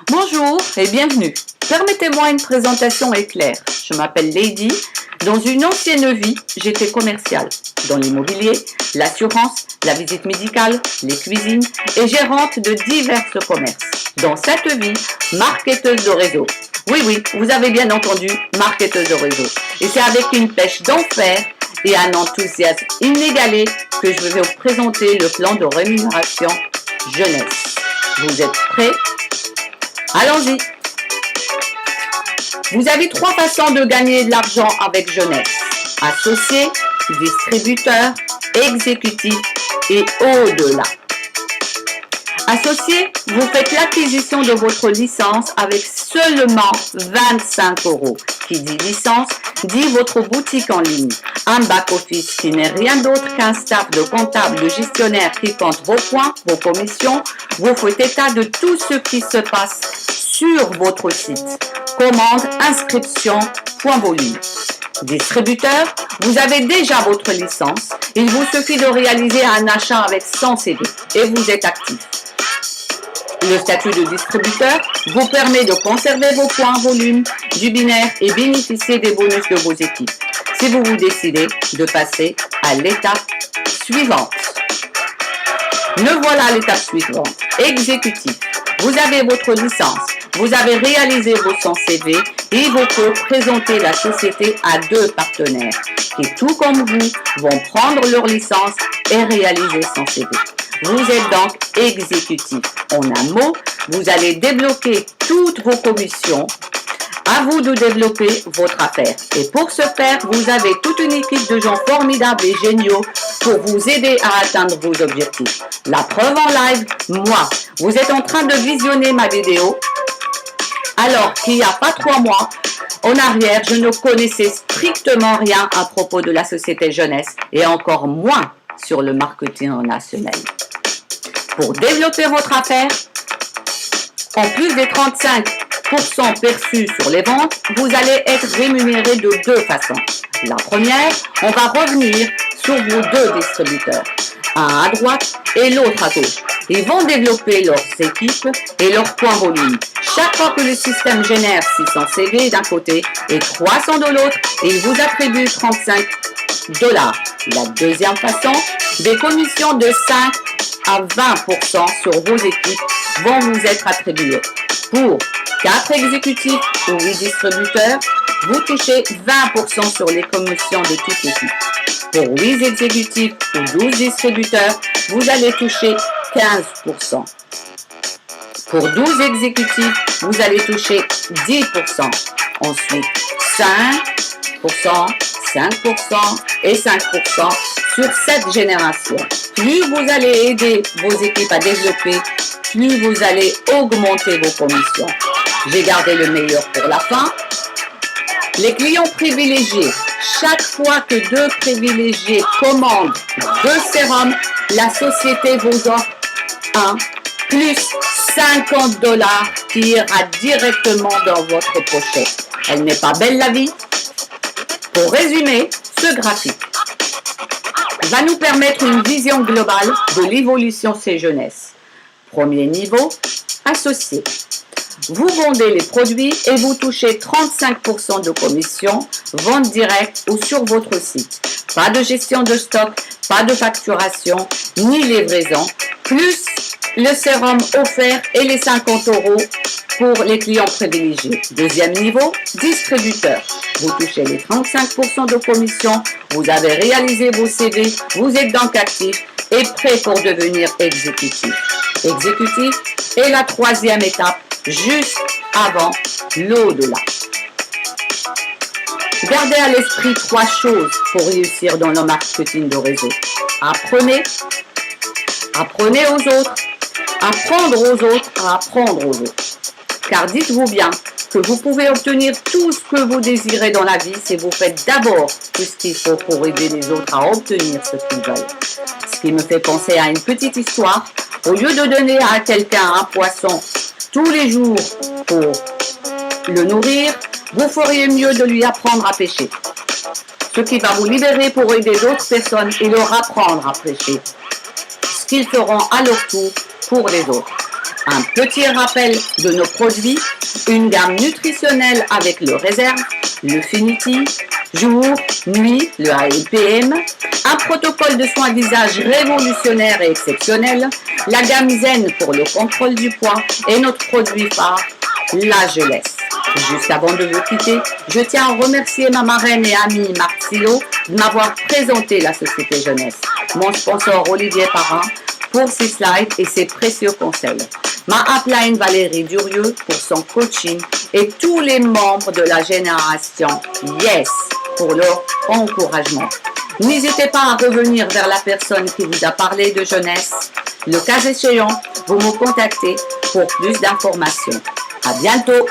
Bonjour et bienvenue. Permettez-moi une présentation éclair. Je m'appelle Lady. Dans une ancienne vie, j'étais commerciale dans l'immobilier, l'assurance, la visite médicale, les cuisines et gérante de divers commerces. Dans cette vie, marketeuse de réseau. Oui, vous avez bien entendu, marketeuse de réseau. Et c'est avec une pêche d'enfer et un enthousiasme inégalé que je vais vous présenter le plan de rémunération jeunesse. Vous êtes prêts? Allons-y. Vous avez trois façons de gagner de l'argent avec jeunesse. Associé, distributeur, exécutif et au-delà. Associé, vous faites l'acquisition de votre licence avec seulement 25 €. Qui dit licence, dit votre boutique en ligne. Un back-office qui n'est rien d'autre qu'un staff de comptables, de gestionnaires qui compte vos points, vos commissions, vous faites état de tout ce qui se passe sur votre site. Commande, inscription, point volume. Distributeur, vous avez déjà votre licence. Il vous suffit de réaliser un achat avec 100 CD et vous êtes actif. Le statut de distributeur vous permet de conserver vos points volume du binaire et bénéficier des bonus de vos équipes. Si vous vous décidez de passer à l'étape suivante. Me voilà à l'étape suivante. Exécutif. Vous avez votre licence. Vous avez réalisé vos 100 CV et il vous faut présenter la société à deux partenaires qui, tout comme vous, vont prendre leur licence et réaliser 100 CV. Vous êtes donc exécutif. En un mot, vous allez débloquer toutes vos commissions. À vous de développer votre affaire. Et pour ce faire, vous avez toute une équipe de gens formidables et géniaux pour vous aider à atteindre vos objectifs. La preuve en live, moi. Vous êtes en train de visionner ma vidéo. Alors qu'il n'y a pas 3 mois en arrière, je ne connaissais strictement rien à propos de la société jeunesse et encore moins sur le marketing relationnel. Pour développer votre affaire, en plus des 35% perçus sur les ventes, vous allez être rémunéré de deux façons. La première, on va revenir sur vos deux distributeurs, un à droite et l'autre à gauche. Ils vont développer leurs équipes et leurs points volume. Chaque fois que le système génère 600 CV d'un côté et 300 de l'autre, il vous attribue 35 $. La deuxième façon, des commissions de 5 à 20% sur vos équipes vont vous être attribuées. Pour 4 exécutifs ou 8 distributeurs, vous touchez 20% sur les commissions de toute l'équipe. Pour 8 exécutifs ou 12 distributeurs, vous allez toucher 15%. Pour 12 exécutifs, vous allez toucher 10%. Ensuite, 5%, 5% et 5% sur cette génération. Plus vous allez aider vos équipes à développer, plus vous allez augmenter vos commissions. J'ai gardé le meilleur pour la fin. Les clients privilégiés. Chaque fois que 2 privilégiés commandent 2 sérums, la société vous offre un plus 50 $ qui ira directement dans votre pochette. Elle n'est pas belle la vie? Pour résumer, ce graphique va nous permettre une vision globale de l'évolution de ces jeunesses. Premier niveau, associé. Vous vendez les produits et vous touchez 35% de commission, vente directe ou sur votre site. Pas de gestion de stock, pas de facturation, ni livraison, plus le sérum offert et les 50 € pour les clients privilégiés. Deuxième niveau, distributeur. Vous touchez les 35% de commission, vous avez réalisé vos CV, vous êtes donc actif et prêt pour devenir exécutif. Exécutif est la troisième étape, juste avant l'au-delà. Gardez à l'esprit 3 choses pour réussir dans le marketing de réseau. Apprenez aux autres, apprendre aux autres à apprendre aux autres. Car dites-vous bien que vous pouvez obtenir tout ce que vous désirez dans la vie si vous faites d'abord tout ce qu'il faut pour aider les autres à obtenir ce qu'ils veulent. Ce qui me fait penser à une petite histoire. Au lieu de donner à quelqu'un un poisson tous les jours pour le nourrir, vous feriez mieux de lui apprendre à pêcher. Ce qui va vous libérer pour aider d'autres personnes et leur apprendre à pêcher. Ce qu'ils feront à leur tour pour les autres. Un petit rappel de nos produits, une gamme nutritionnelle avec le réserve, le Finity, jour, nuit, le ALPM, un protocole de soins visage révolutionnaire et exceptionnel, la gamme Zen pour le contrôle du poids et notre produit phare, la Gelesse. Juste avant de vous quitter, je tiens à remercier ma marraine et amie Marc Silo de m'avoir présenté la Société Jeunesse, mon sponsor Olivier Parrain pour ses slides et ses précieux conseils, ma upline Valérie Durieux pour son coaching et tous les membres de la génération Yes pour leur encouragement. N'hésitez pas à revenir vers la personne qui vous a parlé de jeunesse. Le cas échéant, vous me contactez pour plus d'informations. À bientôt!